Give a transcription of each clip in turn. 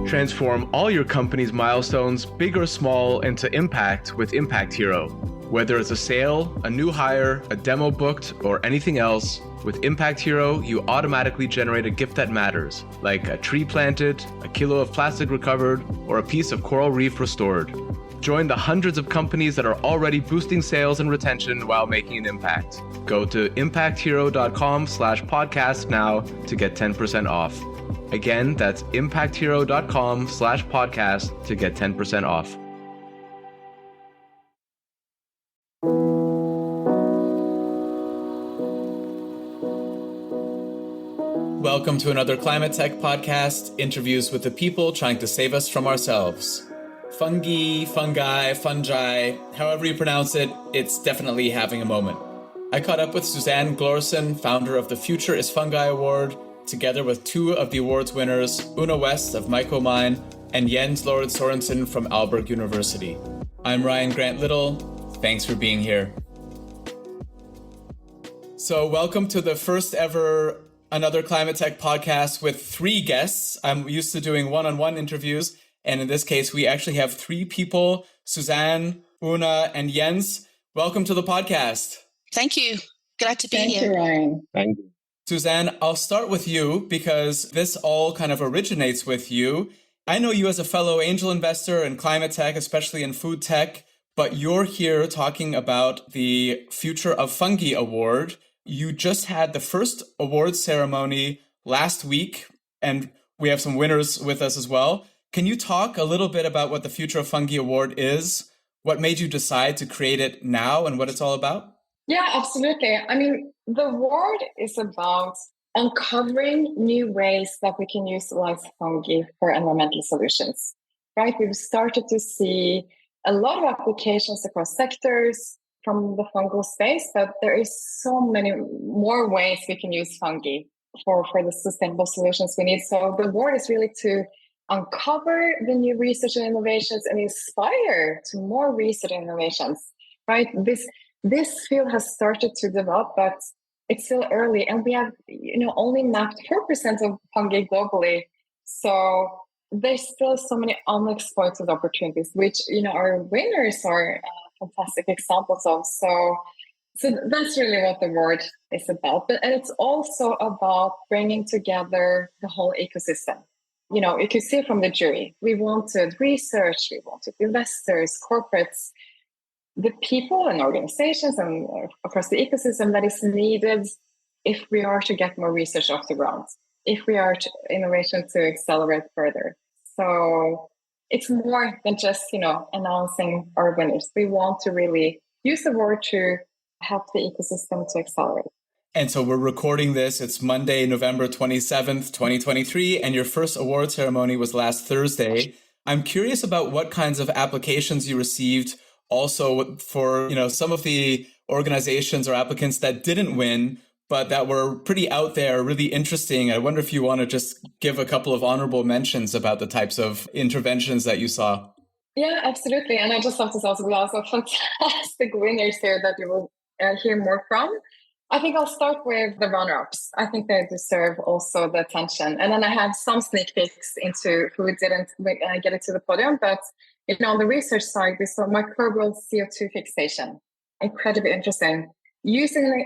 Transform all your company's milestones, big or small, into impact with Impact Hero. Whether it's a sale, a new hire, a demo booked, or anything else, with Impact Hero, you automatically generate a gift that matters, like a tree planted, a kilo of plastic recovered, or a piece of coral reef restored. Join the hundreds of companies that are already boosting sales and retention while making an impact. Go to impacthero.com/podcast now to get 10% off. Again, that's impacthero.com/podcast to get 10% off. Welcome to another Climate Tech podcast, interviews with the people trying to save us from ourselves. Fungi, however you pronounce it, it's definitely having a moment. I caught up with Susanne Glørsen, founder of the Future is Fungi Award, together with two of the award's winners, Una West of Mycomine and Jens Lord Sorensen from Aalborg University. I'm Ryan Grant Little. Thanks for being here. So welcome to the first ever Another Climate Tech podcast with three guests. I'm used to doing one-on-one interviews. And in this case, we actually have three people, Susanne, Una, and Jens. Welcome to the podcast. Thank you. Glad to be here. Thank you, Ryan. Thank you. Susanne, I'll start with you because this all kind of originates with you. I know you as a fellow angel investor in climate tech, especially in food tech, but you're here talking about the Future of Fungi Award. You just had the first award ceremony last week, and we have some winners with us as well. Can you talk a little bit about what the Future of Fungi Award is? What made you decide to create it now and what it's all about? Yeah, absolutely. I mean, the award is about uncovering new ways that we can utilize fungi for environmental solutions, right? We've started to see a lot of applications across sectors from the fungal space, but there is so many more ways we can use fungi for the sustainable solutions we need. So the award is really to uncover the new research and innovations and inspire to more research and innovations, right? This field has started to develop, but it's still early, and we have only mapped 4% of fungi globally. So there's still so many unexploited opportunities, which our winners are fantastic examples of. So that's really what the award is about. And it's also about bringing together the whole ecosystem. You can see from the jury, we wanted research, we wanted investors, corporates, the people and organizations and across the ecosystem that is needed if we are to get more research off the ground, if we are innovation to accelerate further. So it's more than just, announcing our winners. We want to really use the word to help the ecosystem to accelerate. And so we're recording this. It's Monday, November 27th, 2023, and your first award ceremony was last Thursday. I'm curious about what kinds of applications you received also for, some of the organizations or applicants that didn't win, but that were pretty out there, really interesting. I wonder if you want to just give a couple of honorable mentions about the types of interventions that you saw. Yeah, absolutely. And I just have to say also, we have some fantastic winners here that you will hear more from. I think I'll start with the runner-ups. I think they deserve also the attention. And then I have some sneak peeks into who didn't get it to the podium. But on the research side, we saw microbial CO2 fixation. Incredibly interesting. Using the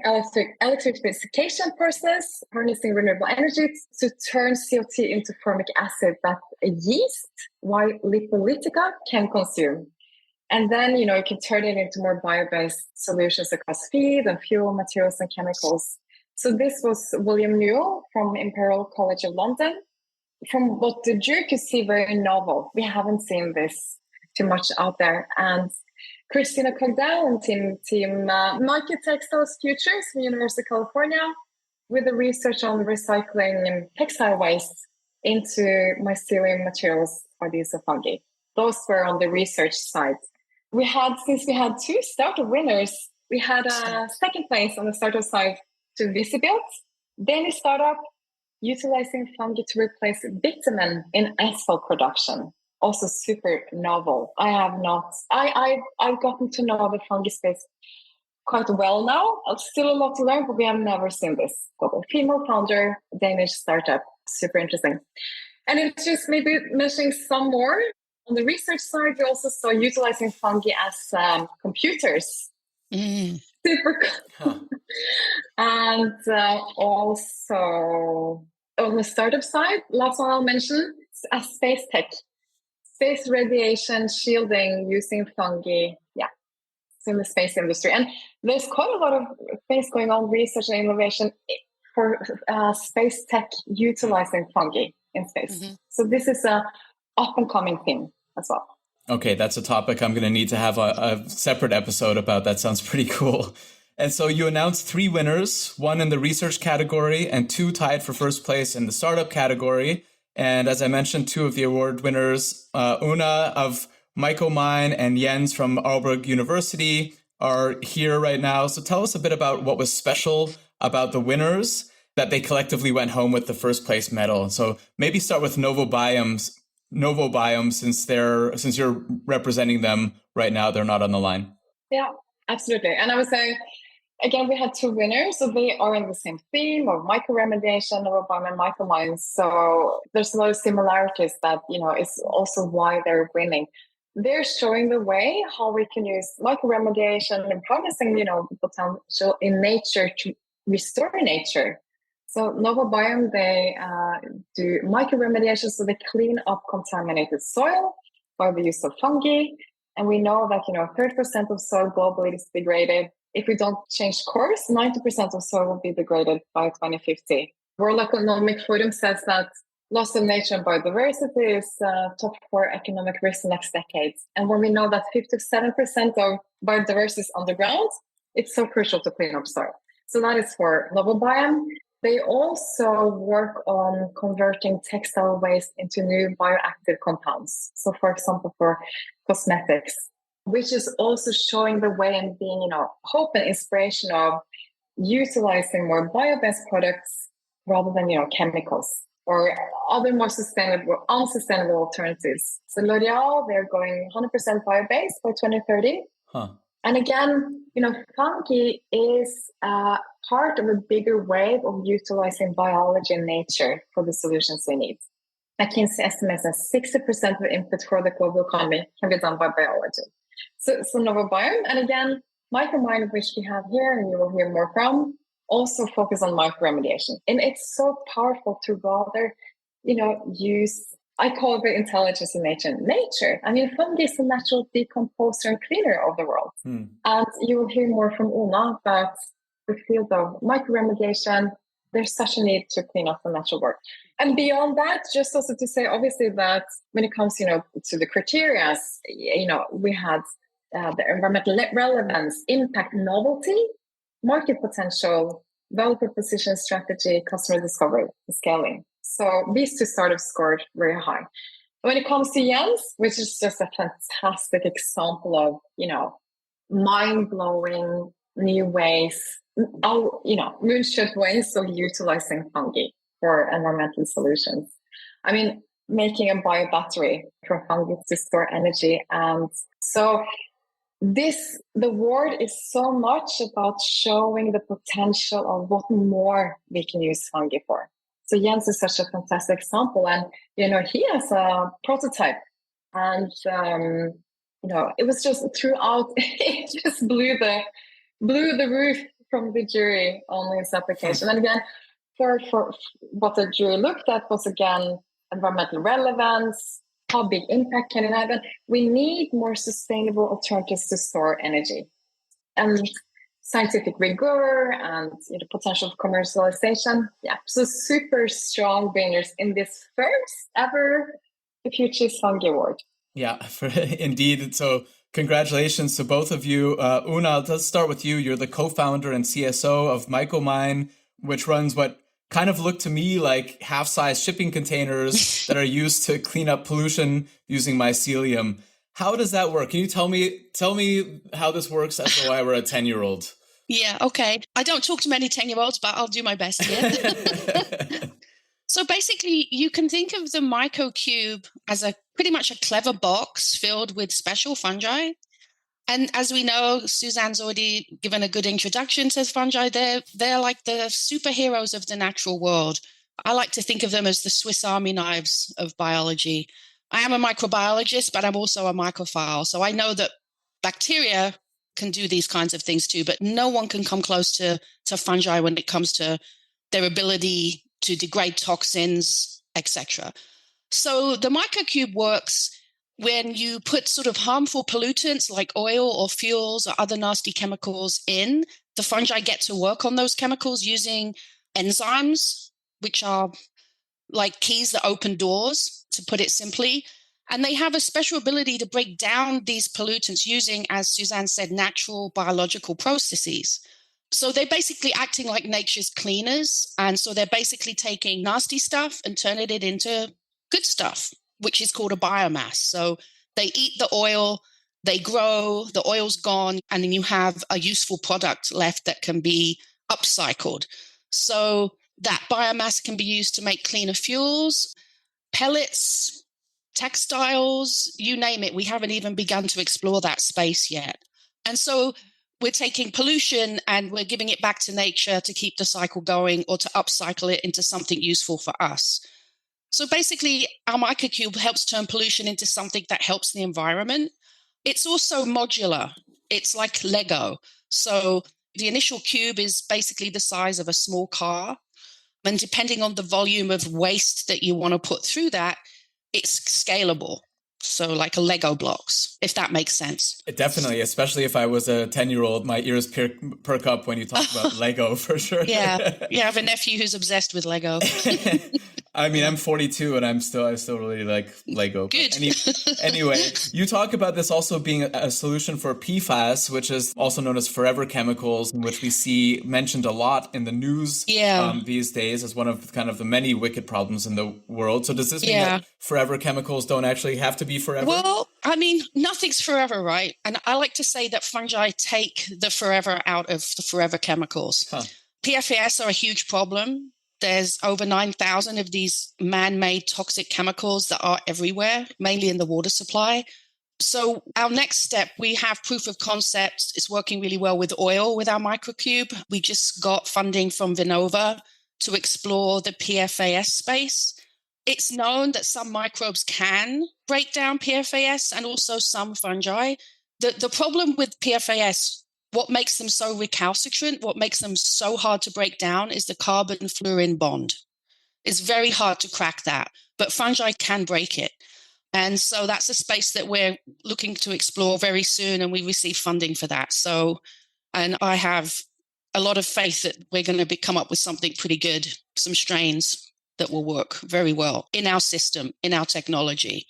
electrification process, harnessing renewable energy to turn CO2 into formic acid that a yeast, while lipolytica, can consume. And then, you can turn it into more bio-based solutions across feed and fuel materials and chemicals. So this was William Newell from Imperial College of London. From what the jury could see, very novel. We haven't seen this too much out there. And Christina Cogdell and team Nike Textiles Futures from University of California with the research on recycling textile waste into mycelium materials for the use of fungi. Those were on the research side. Since we had two startup winners, we had a second place on the startup side to Visibuilt, Danish startup utilizing fungi to replace bitumen in asphalt production. Also super novel. I've gotten to know the fungi space quite well now. Still a lot to learn, but we have never seen this. Got a female founder, Danish startup. Super interesting. And it's just maybe mentioning some more. On the research side, we also saw utilizing fungi as computers. Super cool. Huh. And also on the startup side, last one I'll mention, space tech. Space radiation shielding using fungi. Yeah, it's in the space industry. And there's quite a lot of things going on, research and innovation for space tech utilizing fungi in space. Mm-hmm. So this is a up and coming thing as well. Okay, that's a topic I'm going to need to have a separate episode about. That sounds pretty cool. And so you announced 3 winners, 1 in the research category and 2 tied for first place in the startup category. And as I mentioned, 2 of the award winners, Una of Mycomine and Jens from Aalborg University are here right now. So tell us a bit about what was special about the winners, that they collectively went home with the first place medal. So maybe start with Novobiome, since you're representing them right now, they're not on the line. Yeah, absolutely. And I was saying, again, we had 2 winners, so they are in the same theme of microremediation, Novobiome and Mycomine. So there's a lot of similarities that, is also why they're winning. They're showing the way how we can use microremediation and harnessing, potential in nature to restore nature. So Novobiome, they do microremediation, so they clean up contaminated soil by the use of fungi. And we know that, 30% of soil globally is degraded. If we don't change course, 90% of soil will be degraded by 2050. World Economic Forum says that loss of nature and biodiversity is top 4 economic risk in the next decades. And when we know that 57% of biodiversity is underground, it's so crucial to clean up soil. So that is for Novobiome. They also work on converting textile waste into new bioactive compounds. So, for example, for cosmetics, which is also showing the way and being, hope and inspiration of utilizing more bio-based products rather than, chemicals or other more unsustainable alternatives. So L'Oreal, they're going 100% bio-based by 2030. Huh. And again, fungi is part of a bigger wave of utilizing biology and nature for the solutions we need. McKinsey estimates that 60% of the input for the global economy can be done by biology. So Novobiome, and again, Mycomine, which we have here, and you will hear more from, also focus on microremediation. And it's so powerful to rather, use, I call it the intelligence of nature. I mean, fungi is a natural decomposer and cleaner of the world. And you will hear more from Una about the field of microremediation. There's such a need to clean up the natural world. And beyond that, just also to say, obviously, that when it comes, to the criteria, we had the environmental relevance, impact, novelty, market potential, value proposition, strategy, customer discovery, scaling. So these 2 startups scored very high. When it comes to Jens, which is just a fantastic example of, mind-blowing new ways, moonshot ways of utilizing fungi for environmental solutions. I mean, making a biobattery from fungi to store energy. And so the award is so much about showing the potential of what more we can use fungi for. So Jens is such a fantastic example. And, he has a prototype. And, it was just throughout, it just blew the roof from the jury on his application. And again, for what the jury looked at was, again, environmental relevance, how big impact can it have? And we need more sustainable alternatives to store energy. And scientific rigor and potential for commercialization. Yeah, so super strong winners in this first ever The Future Fungi Award. Yeah, indeed. So congratulations to both of you. Una, let's start with you. You're the co-founder and CSO of Mycomine, which runs what kind of look to me like half-size shipping containers that are used to clean up pollution using mycelium. How does that work? Can you tell me how this works as though I were a 10-year-old? Yeah, okay. I don't talk to many 10-year-olds, but I'll do my best here. So basically, you can think of the MycoCube as pretty much a clever box filled with special fungi. And as we know, Susanne's already given a good introduction to fungi. They're like the superheroes of the natural world. I like to think of them as the Swiss Army knives of biology. I am a microbiologist, but I'm also a microphile. So I know that bacteria can do these kinds of things too, but no one can come close to fungi when it comes to their ability to degrade toxins, etc. So the microcube works when you put sort of harmful pollutants like oil or fuels or other nasty chemicals in. The fungi get to work on those chemicals using enzymes, which are like keys that open doors, to put it simply. And they have a special ability to break down these pollutants using, as Susanne said, natural biological processes. So they're basically acting like nature's cleaners. And so they're basically taking nasty stuff and turning it into good stuff, which is called a biomass. So they eat the oil, they grow, the oil's gone, and then you have a useful product left that can be upcycled. So that biomass can be used to make cleaner fuels, pellets, textiles, you name it. We haven't even begun to explore that space yet. And so we're taking pollution and we're giving it back to nature to keep the cycle going or to upcycle it into something useful for us. So basically, our microcube helps turn pollution into something that helps the environment. It's also modular. It's like Lego. So the initial cube is basically the size of a small car. And depending on the volume of waste that you want to put through that, it's scalable. So like a Lego blocks, if that makes sense. Definitely, especially if I was a 10-year-old, my ears perk up when you talk about Lego, for sure. Yeah, I have a nephew who's obsessed with Lego. I mean, I'm 42 and I still really like Lego. Good. Anyway, you talk about this also being a solution for PFAS, which is also known as forever chemicals, which we see mentioned a lot in the news these days as one of kind of the many wicked problems in the world. So does this mean that forever chemicals don't actually have to be forever? Well, I mean, nothing's forever, right? And I like to say that fungi take the forever out of the forever chemicals. PFAS are a huge problem. There's over 9,000 of these man-made toxic chemicals that are everywhere, mainly in the water supply. So our next step, we have proof of concept. It's working really well with oil with our microcube. We just got funding from Vinova to explore the PFAS space. It's known that some microbes can break down PFAS and also some fungi. The problem with PFAS, what makes them so recalcitrant, what makes them so hard to break down is the carbon-fluorine bond. It's very hard to crack that, but fungi can break it. And so that's a space that we're looking to explore very soon, and we receive funding for that. So, and I have a lot of faith that we're going to come up with something pretty good, some strains that will work very well in our system, in our technology.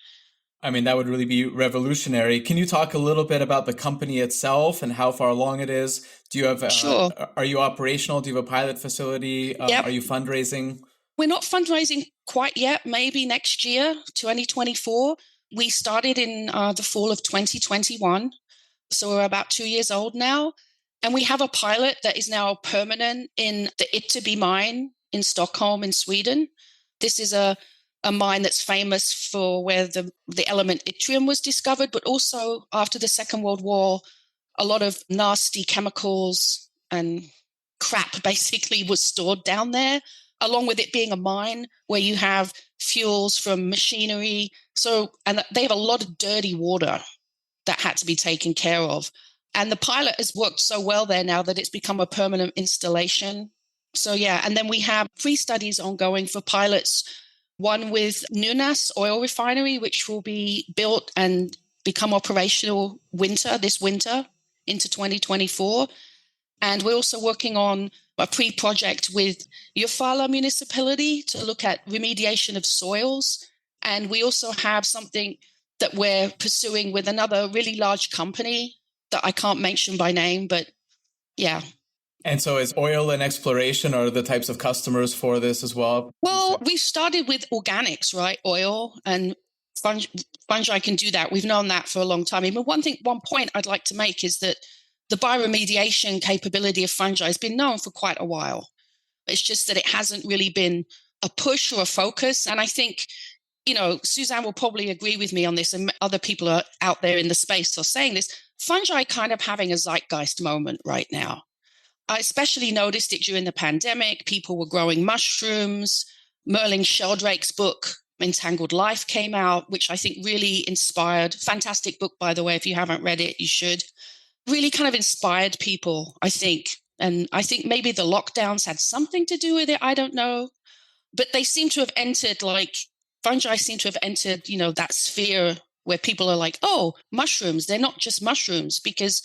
I mean, that would really be revolutionary. Can you talk a little bit about the company itself and how far along it is? Do you have, Sure. Are you operational? Do you have a pilot facility? Yep. Are you fundraising? We're not fundraising quite yet, maybe next year, 2024. We started in the fall of 2021. So we're about 2 years old now. And we have a pilot that is now permanent in the Ytterby mine in Stockholm in Sweden. This is a mine that's famous for where the element yttrium was discovered, but also after the Second World War, a lot of nasty chemicals and crap basically was stored down there, along with it being a mine where you have fuels from machinery. So, and they have a lot of dirty water that had to be taken care of. And the pilot has worked so well there now that it's become a permanent installation. So yeah, and then we have 3 studies ongoing for pilots. One with Nunas oil refinery, which will be built and become operational this winter into 2024. And we're also working on a pre-project with Yofala municipality to look at remediation of soils. And we also have something that we're pursuing with another really large company that I can't mention by name, but yeah. And so is oil and exploration are the types of customers for this as well? Well, we started with organics, right? Oil and fungi can do that. We've known that for a long time. I mean, one point I'd like to make is that the bioremediation capability of fungi has been known for quite a while. It's just that it hasn't really been a push or a focus. And I think, Susanne will probably agree with me on this, and other people are out there in the space are saying this. Fungi kind of having a zeitgeist moment right now. I especially noticed it during the pandemic. People were growing mushrooms. Merlin Sheldrake's book, Entangled Life, came out, which I think really inspired. Fantastic book, by the way. If you haven't read it, you should. Really kind of inspired people, I think. And I think maybe the lockdowns had something to do with it. I don't know. But they seem to have entered, like, fungi seem to have entered, that sphere where people are like, oh, mushrooms, they're not just mushrooms, because,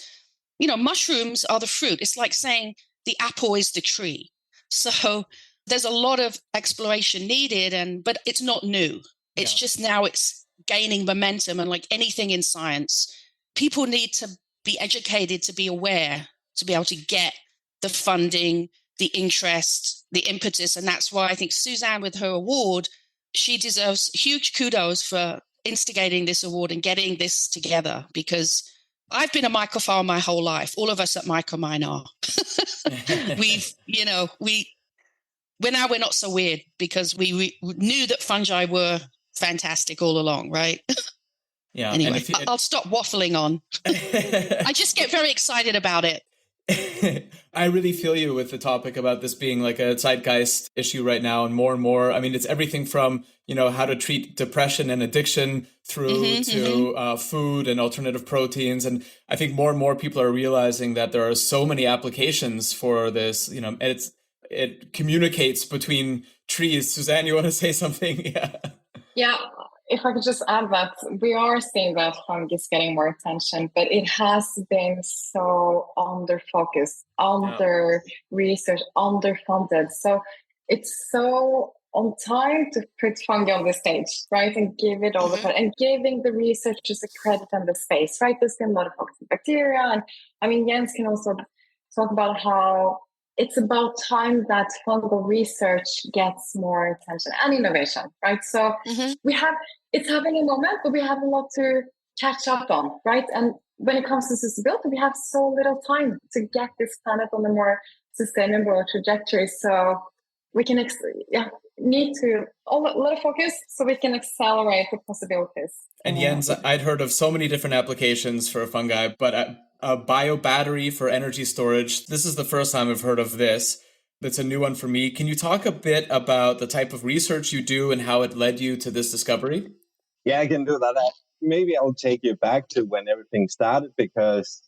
mushrooms are the fruit. It's like saying the apple is the tree. So there's a lot of exploration needed, but it's not new. It's just now it's gaining momentum. And like anything in science, people need to be educated, to be aware, to be able to get the funding, the interest, the impetus. And that's why I think Susanne, with her award, she deserves huge kudos for instigating this award and getting this together, because I've been a mycophile my whole life. All of us at Mycomine are. We're not so weird, because we knew that fungi were fantastic all along, right? Yeah. Anyway, I'll stop waffling on. I just get very excited about it. I really feel you with the topic about this being like a zeitgeist issue right now, and more. I mean, it's everything from, how to treat depression and addiction through to food and alternative proteins. And I think more and more people are realizing that there are so many applications for this. It communicates between trees. Susanne, you want to say something? Yeah. If I could just add that we are seeing that fungi is getting more attention, but it has been so under-focused, under-researched, underfunded. So it's so on time to put fungi on the stage, right? And give it all the credit, and giving the researchers the credit and the space, right? There's been a lot of focus on bacteria. And I mean, Jens can also talk about how it's about time that fungal research gets more attention and innovation, right? So it's having a moment, but we have a lot to catch up on, right? And when it comes to sustainability, we have so little time to get this planet on a more sustainable trajectory. So we can need to a lot of focus so we can accelerate the possibilities. And Jens, I'd heard of so many different applications for fungi, but a bio battery for energy storage, this is the first time I've heard of this. That's a new one for me. Can you talk a bit about the type of research you do and how it led you to this discovery? Yeah, I can do that. Maybe I'll take you back to when everything started, because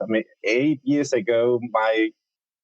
8 years ago, my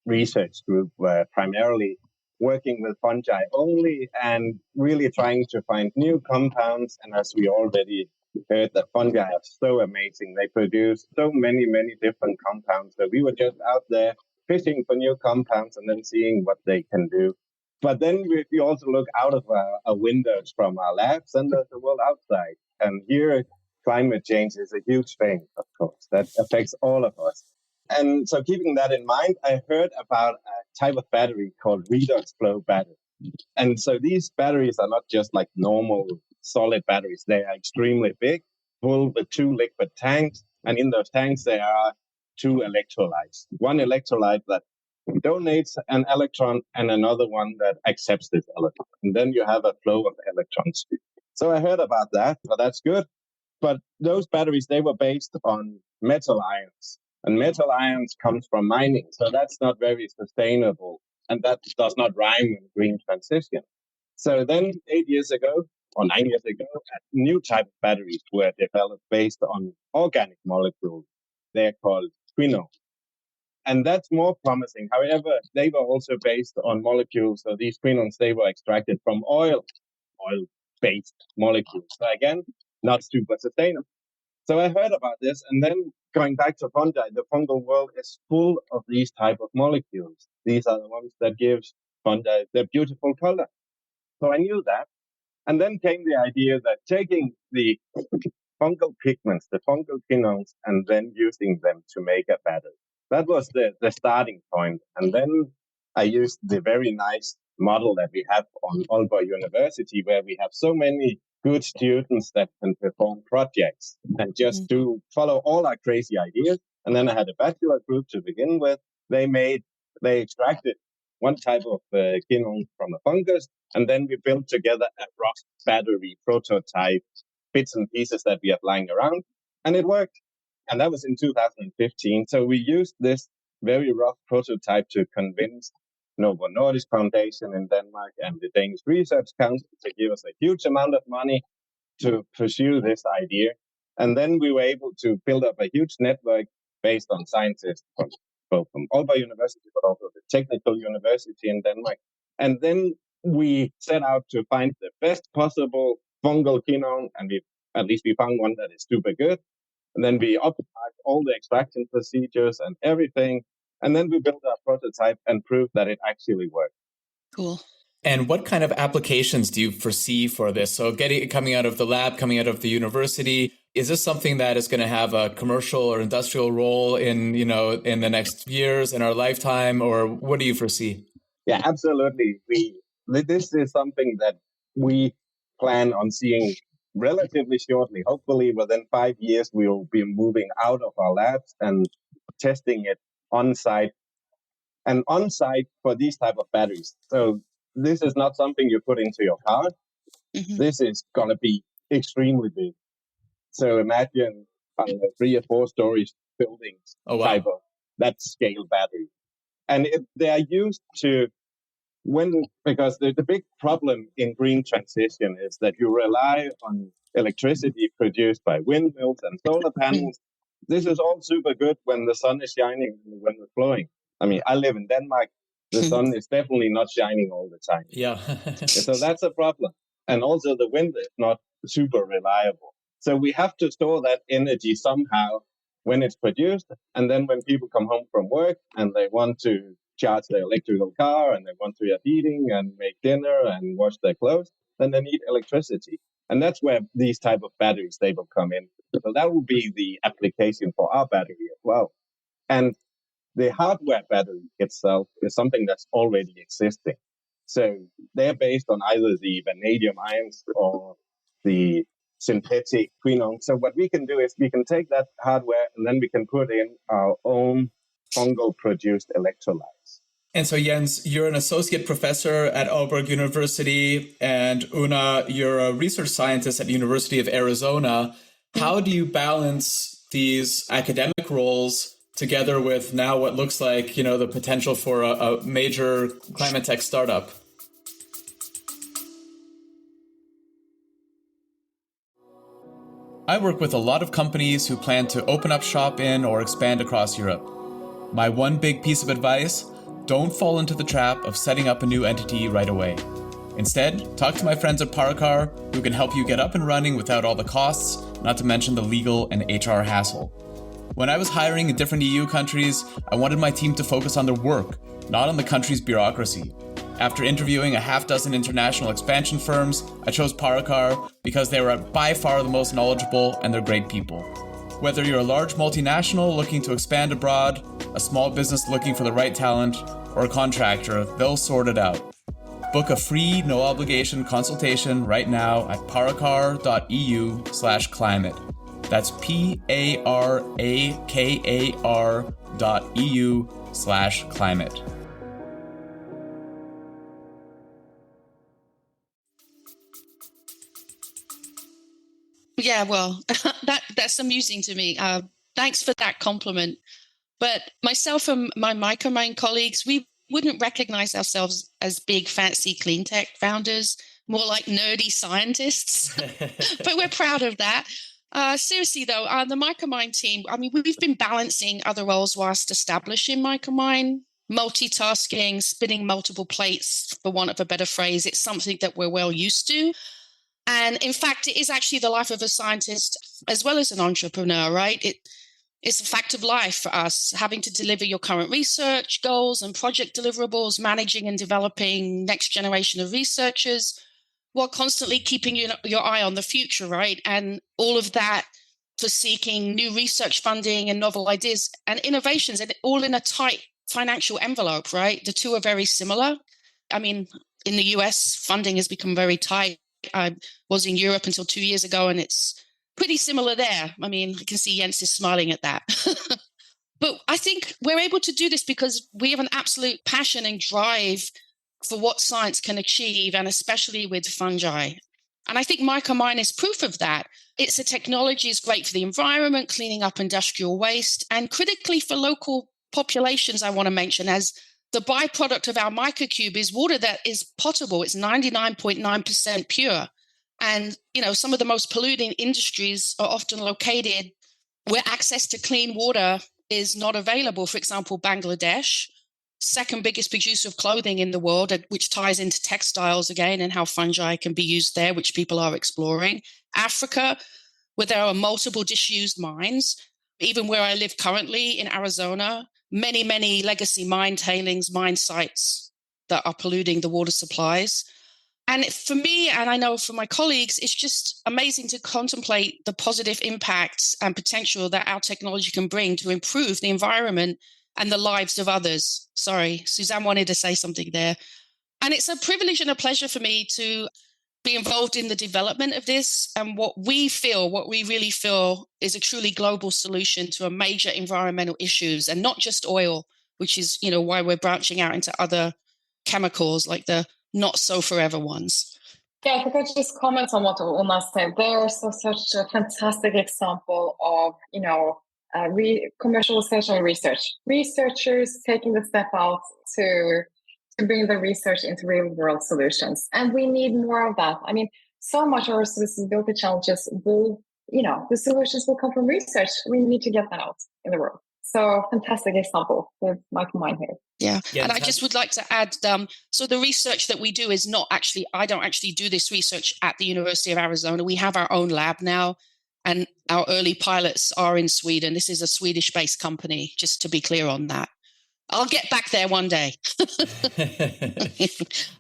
research group were primarily working with fungi only and really trying to find new compounds. And as we already heard, that fungi are so amazing. They produce so many, many different compounds. So we were just out there fishing for new compounds and then seeing what they can do. But then we also look out of our windows from our labs, and there's the world outside. And here, climate change is a huge thing, of course, that affects all of us. And so keeping that in mind, I heard about a type of battery called redox flow battery. And so these batteries are not just like normal solid batteries. They are extremely big, full with 2 liquid tanks. And in those tanks, there are 2 electrolytes. One electrolyte that donates an electron and another one that accepts this electron. And then you have a flow of electrons. So I heard about that, but that's good. But those batteries, they were based on metal ions. And metal ions comes from mining. So that's not very sustainable. And that does not rhyme with green transition. So then 8 years ago, or 9 years ago, a new type of batteries were developed based on organic molecules. They're called quinones. And that's more promising. However, they were also based on molecules. So these quinones, they were extracted from oil-based molecules. So again, not super sustainable. So I heard about this, and then going back to fungi, the fungal world is full of these type of molecules. These are the ones that give fungi their beautiful color. So I knew that. And then came the idea that taking the fungal pigments, the fungal quinones, and then using them to make a battery. That was the starting point. And then I used the very nice model that we have on Aalborg University, where we have so many good students that can perform projects and just to follow all our crazy ideas. And then I had a bachelor group to begin with. They extracted one type of quinone from a fungus, and then we built together a rough battery prototype, bits and pieces that we have lying around, and it worked. And that was in 2015. So we used this very rough prototype to convince Novo Nordisk Foundation in Denmark and the Danish Research Council to give us a huge amount of money to pursue this idea. And then we were able to build up a huge network based on scientists from both from Aalborg University, but also the Technical University in Denmark. And then we set out to find the best possible fungal quinone, and at least we found one that is super good. And then we optimized all the extraction procedures and everything. And then we built our prototype and proved that it actually worked. Cool. And what kind of applications do you foresee for this? So coming out of the lab, coming out of the university, is this something that is going to have a commercial or industrial role in the next years, in our lifetime, or what do you foresee? Yeah, absolutely. This is something that we plan on seeing relatively shortly. Hopefully within 5 years, we will be moving out of our labs and testing it on site. And on site for these type of batteries. So this is not something you put into your car. Mm-hmm. This is going to be extremely big. So imagine 3 or 4 stories buildings type of that scale battery. And they are used to because the big problem in green transition is that you rely on electricity produced by windmills and solar panels. This is all super good when the sun is shining and when it's blowing. I mean, I live in Denmark. The sun is definitely not shining all the time. Yeah. So that's a problem. And also the wind is not super reliable. So we have to store that energy somehow when it's produced. And then when people come home from work and they want to charge their electrical car and they want to have heating and make dinner and wash their clothes, then they need electricity. And that's where these type of batteries, they will come in. So that will be the application for our battery as well. And the hardware battery itself is something that's already existing. So they're based on either the vanadium ions or the synthetic quinone. So what we can do is we can take that hardware and then we can put in our own fungal produced electrolytes. And so Jens, you're an associate professor at Aalborg University, and Una, you're a research scientist at the University of Arizona. How do you balance these academic roles together with now what looks like, the potential for a major climate tech startup? I work with a lot of companies who plan to open up shop in or expand across Europe. My one big piece of advice: don't fall into the trap of setting up a new entity right away. Instead, talk to my friends at Paracar, who can help you get up and running without all the costs, not to mention the legal and HR hassle. When I was hiring in different EU countries, I wanted my team to focus on their work, not on the country's bureaucracy. After interviewing a half dozen international expansion firms, I chose Paracar because they were by far the most knowledgeable and they're great people. Whether you're a large multinational looking to expand abroad, a small business looking for the right talent, or a contractor, they'll sort it out. Book a free, no-obligation consultation right now at paracar.eu/climate. That's PARAKAR.eu/climate. Yeah, well, that's amusing to me. Thanks for that compliment. But myself and my Micromine colleagues, we wouldn't recognize ourselves as big, fancy clean tech founders, more like nerdy scientists. But we're proud of that. Seriously, though, the Micromine team, we've been balancing other roles whilst establishing Micromine, multitasking, spinning multiple plates, for want of a better phrase. It's something that we're well used to. And in fact, it is actually the life of a scientist as well as an entrepreneur, right? It's a fact of life for us, having to deliver your current research goals and project deliverables, managing and developing next generation of researchers, while constantly keeping your eye on the future, right? And all of that for seeking new research funding and novel ideas and innovations, and all in a tight financial envelope, right? The two are very similar. In the US, funding has become very tight. I was in Europe until 2 years ago, and it's pretty similar there. I can see Jens is smiling at that. But I think we're able to do this because we have an absolute passion and drive for what science can achieve, and especially with fungi. And I think Micromine is proof of that. It's a technology is great for the environment, cleaning up industrial waste, and critically for local populations, I want to mention, as the byproduct of our microcube is water that is potable. It's 99.9% pure. And, some of the most polluting industries are often located where access to clean water is not available. For example, Bangladesh, second biggest producer of clothing in the world, which ties into textiles again and how fungi can be used there, which people are exploring. Africa, where there are multiple disused mines. Even where I live currently in Arizona, many, many legacy mine tailings, mine sites that are polluting the water supplies. And for me, and I know for my colleagues, it's just amazing to contemplate the positive impacts and potential that our technology can bring to improve the environment and the lives of others. Sorry, Susanne wanted to say something there. And it's a privilege and a pleasure for me to be involved in the development of this and what we really feel is a truly global solution to a major environmental issues, and not just oil, which is, why we're branching out into other chemicals like the not so forever ones. Yeah, if I could just comment on what Una said, there's such a fantastic example of, commercialization research. Researchers taking the step out to bring the research into real world solutions. And we need more of that. I mean, so much of our sustainability challenges the solutions will come from research. We need to get that out in the world. So fantastic example with Michael Mine here. Yeah. And I just would like to add, so the research that we do is not actually, I don't actually do this research at the University of Arizona. We have our own lab now, and our early pilots are in Sweden. This is a Swedish-based company, just to be clear on that. I'll get back there one day.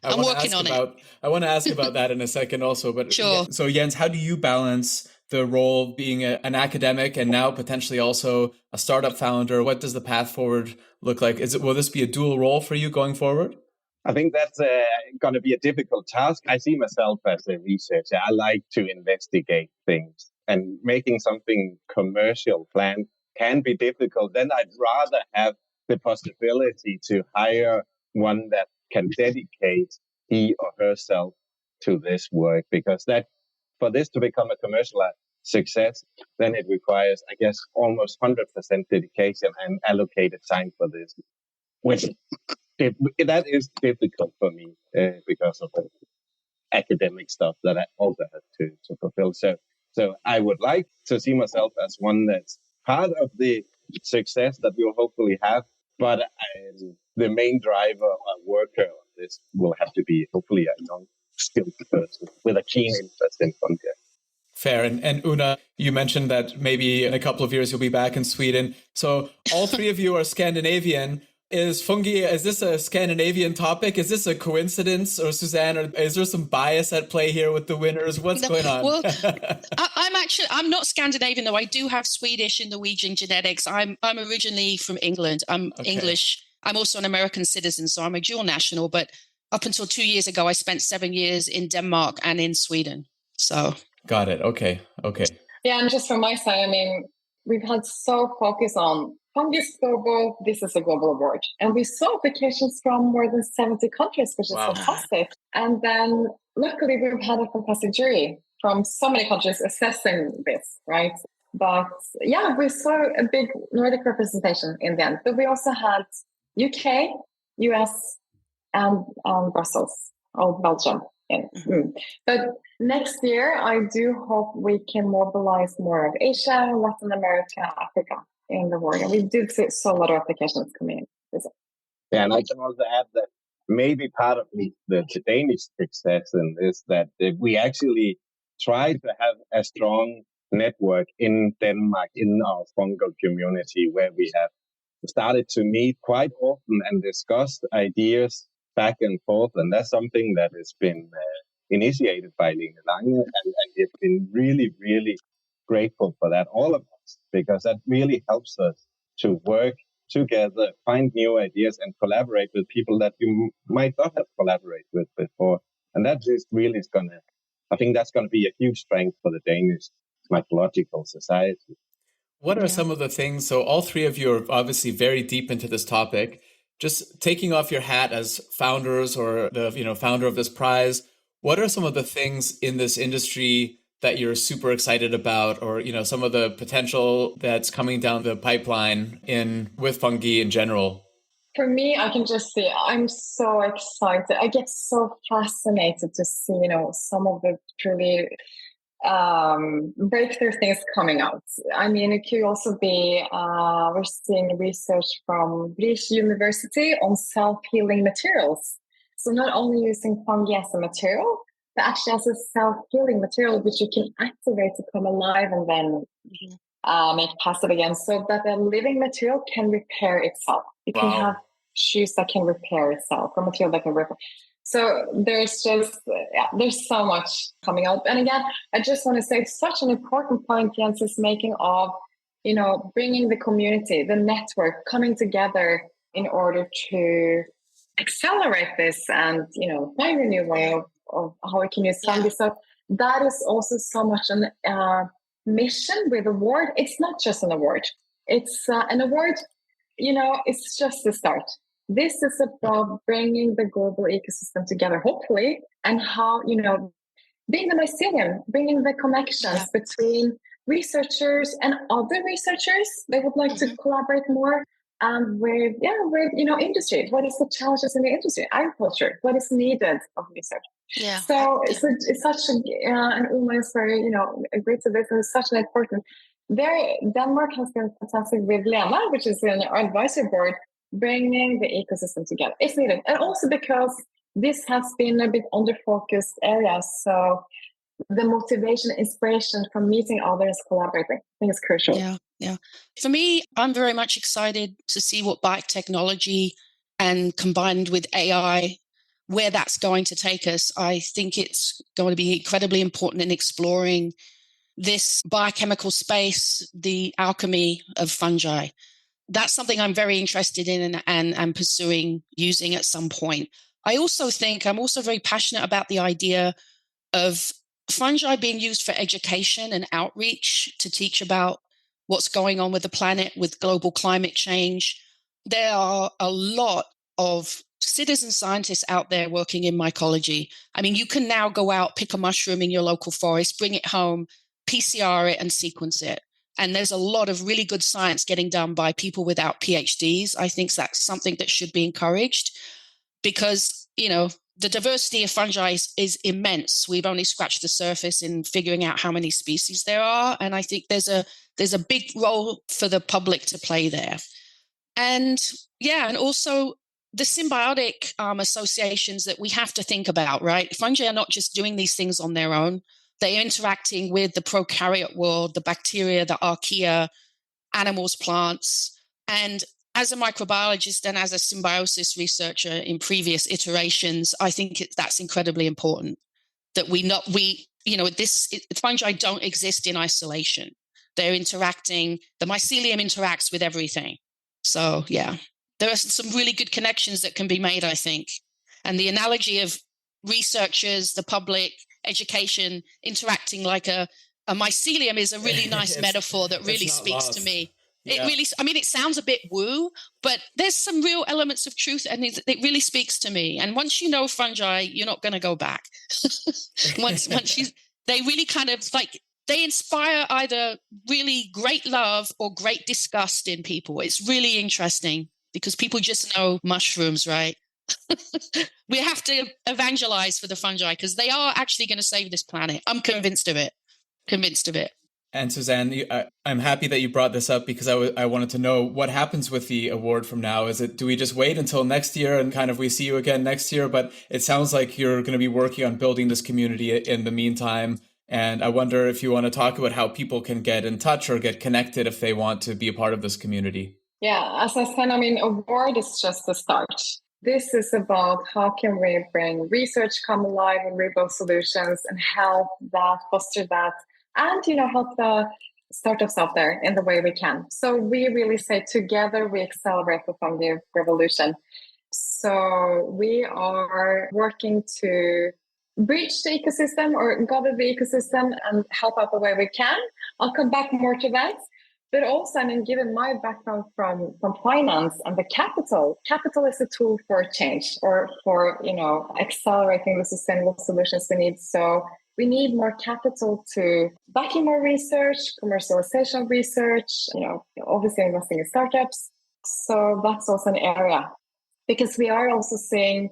I'm working on it. I want to ask about that in a second also. But sure. So Jens, how do you balance the role of being an academic and now potentially also a startup founder? What does the path forward look like? Will this be a dual role for you going forward? I think that's going to be a difficult task. I see myself as a researcher. I like to investigate things, and making something commercial planned can be difficult. Then I'd rather have the possibility to hire one that can dedicate he or herself to this work, because that for this to become a commercial success, then it requires, I guess, almost 100% dedication and allocated time for this, which that is difficult for me because of the academic stuff that I also have to fulfill. So I would like to see myself as one that's part of the success that we'll hopefully have, but the main driver or worker on this will have to be hopefully a young, skilled person with a keen interest in fungi. Fair. And Una, you mentioned that maybe in a couple of years you'll be back in Sweden. So all three of you are Scandinavian. Is this a Scandinavian topic? Is this a coincidence? Or Susanne, or is there some bias at play here with the winners? What's going on? Well, I'm not Scandinavian, though. I do have Swedish and Norwegian genetics. I'm originally from England. I'm English. I'm also an American citizen, so I'm a dual national. But up until 2 years ago, I spent 7 years in Denmark and in Sweden. So got it. Okay. Yeah, and just from my side, I mean, we've had so focus on Fungi Global. This is a global award, and we saw applications from more than 70 countries, which is fantastic. And then luckily, we've had a fantastic jury from so many countries assessing this, right? But yeah, we saw a big Nordic representation in the end. But we also had UK, US, and Brussels, or Belgium. But next year, I do hope we can mobilize more of Asia, Latin America, Africa in the award. And we do see a lot of applications coming in. Yeah, and I can also add that maybe part of the Danish success in this, that we actually try to have a strong network in Denmark, in our fungal community, where we have started to meet quite often and discuss ideas back and forth. And that's something that has been initiated by Line Lange, and we've been really, really grateful for that, all of us, because that really helps us to work together, find new ideas, and collaborate with people that you might not have collaborated with before. And that is really I think that's going to be a huge strength for the Danish mycological society. What are some of the things? So all three of you are obviously very deep into this topic. Just taking off your hat as founders or the founder of this prize, what are some of the things in this industry that you're super excited about, or some of the potential that's coming down the pipeline with fungi in general? For me, I can just see, I'm so excited. I get so fascinated to see, some of the truly breakthrough things coming out. I mean, it could also be, we're seeing research from British University on self-healing materials. So not only using fungi as a material, but actually as a self-healing material, which you can activate to come alive and then make passive again, so that the living material can repair itself. You can have shoes that can repair itself, or material that can repair. So there's just, there's so much coming out. And again, I just want to say it's such an important point Jens is making of, bringing the community, the network coming together in order to accelerate this and, find a new way of how we can use fungi. So that is also so much an mission with award. It's not just an award. It's an award, it's just the start. This is about bringing the global ecosystem together, hopefully, and how, being the mycelium, bringing the connections between researchers and other researchers. They would like to collaborate more with industry. What is the challenges in the industry? Agriculture. What is needed of research? Yeah. So it's such an almost very, agree to this, and it's such an important. Denmark has been fantastic with Lena, which is an advisory board, bringing the ecosystem together. It's needed. And also because this has been a bit under-focused area. So the motivation, inspiration from meeting others, collaborating, I think is crucial. Yeah. For me, I'm very much excited to see what biotechnology and combined with AI, where that's going to take us. I think it's going to be incredibly important in exploring this biochemical space, the alchemy of fungi. That's something I'm very interested in and pursuing using at some point. I also think I'm also very passionate about the idea of fungi being used for education and outreach to teach about what's going on with the planet, with global climate change. There are a lot of citizen scientists out there working in mycology. I mean, you can now go out, pick a mushroom in your local forest, bring it home, PCR it and sequence it. And there's a lot of really good science getting done by people without PhDs. I think that's something that should be encouraged because, the diversity of fungi is immense. We've only scratched the surface in figuring out how many species there are. And I think there's a big role for the public to play there. And also the symbiotic associations that we have to think about, right? Fungi are not just doing these things on their own. They're interacting with the prokaryote world, the bacteria, the archaea, animals, plants. And as a microbiologist and as a symbiosis researcher in previous iterations, I think that's incredibly important that fungi don't exist in isolation. They're interacting, the mycelium interacts with everything. So, there are some really good connections that can be made, I think. And the analogy of researchers, the public, education interacting like a mycelium is a really nice metaphor that really speaks to me. It really, it sounds a bit woo, but there's some real elements of truth and it really speaks to me. And once you know fungi, you're not going to go back. They really kind of they inspire either really great love or great disgust in people. It's really interesting because people just know mushrooms, right? We have to evangelize for the fungi because they are actually going to save this planet. I'm convinced of it. And Susanne, I'm happy that you brought this up because I wanted to know what happens with the award from now. Do we just wait until next year and kind of we see you again next year? But it sounds like you're going to be working on building this community in the meantime. And I wonder if you want to talk about how people can get in touch or get connected if they want to be a part of this community. Yeah, as I said, award is just the start. This is about how can we bring research come alive and rebuild solutions and help that, foster that, and help the startups out there in the way we can. So we really say together we accelerate the fungi revolution. So we are working to bridge the ecosystem or gather the ecosystem and help out the way we can. I'll come back more to that. But also, given my background from finance and the capital is a tool for change or for, accelerating the sustainable solutions we need. So we need more capital to backing more research, commercialization research, obviously investing in startups. So that's also an area because we are also seeing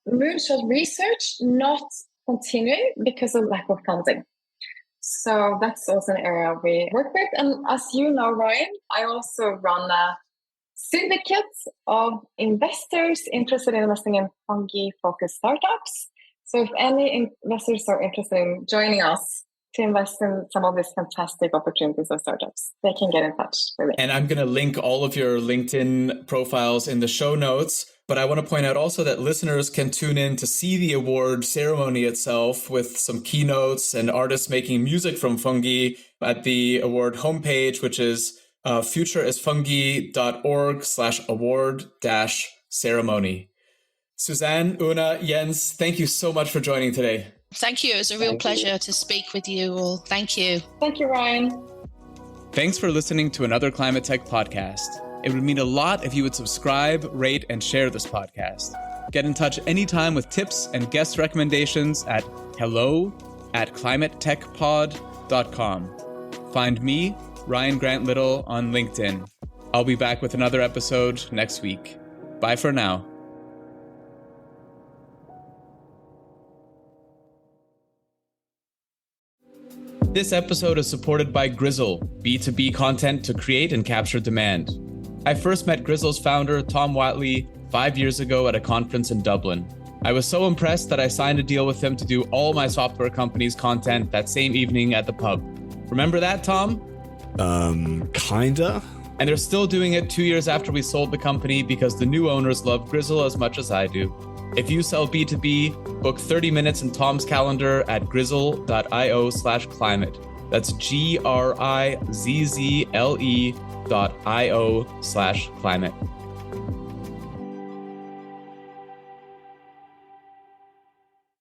moonshot research not continuing because of lack of funding. So that's also an area we work with. And as you know, Ryan, I also run a syndicate of investors interested in investing in fungi-focused startups. So if any investors are interested in joining us to invest in some of these fantastic opportunities of startups, they can get in touch with me. And I'm going to link all of your LinkedIn profiles in the show notes. But I want to point out also that listeners can tune in to see the award ceremony itself with some keynotes and artists making music from fungi at the award homepage, which is futureisfungi.org/award-ceremony. Susanne, Una, Jens, thank you so much for joining today. Thank you. It was a real pleasure to speak with you all. Thank you. Thank you, Ryan. Thanks for listening to another Climate Tech podcast. It would mean a lot if you would subscribe, rate, and share this podcast. Get in touch anytime with tips and guest recommendations at hello@climatetechpod.com. Find me, Ryan Grant Little, on LinkedIn. I'll be back with another episode next week. Bye for now. This episode is supported by Grizzle, B2B content to create and capture demand. I first met Grizzle's founder, Tom Watley, 5 years ago at a conference in Dublin. I was so impressed that I signed a deal with him to do all my software company's content that same evening at the pub. Remember that, Tom? Kinda. And they're still doing it 2 years after we sold the company because the new owners love Grizzle as much as I do. If you sell B2B, book 30 minutes in Tom's calendar at grizzle.io/climate. That's GRIZZLE.io/climate.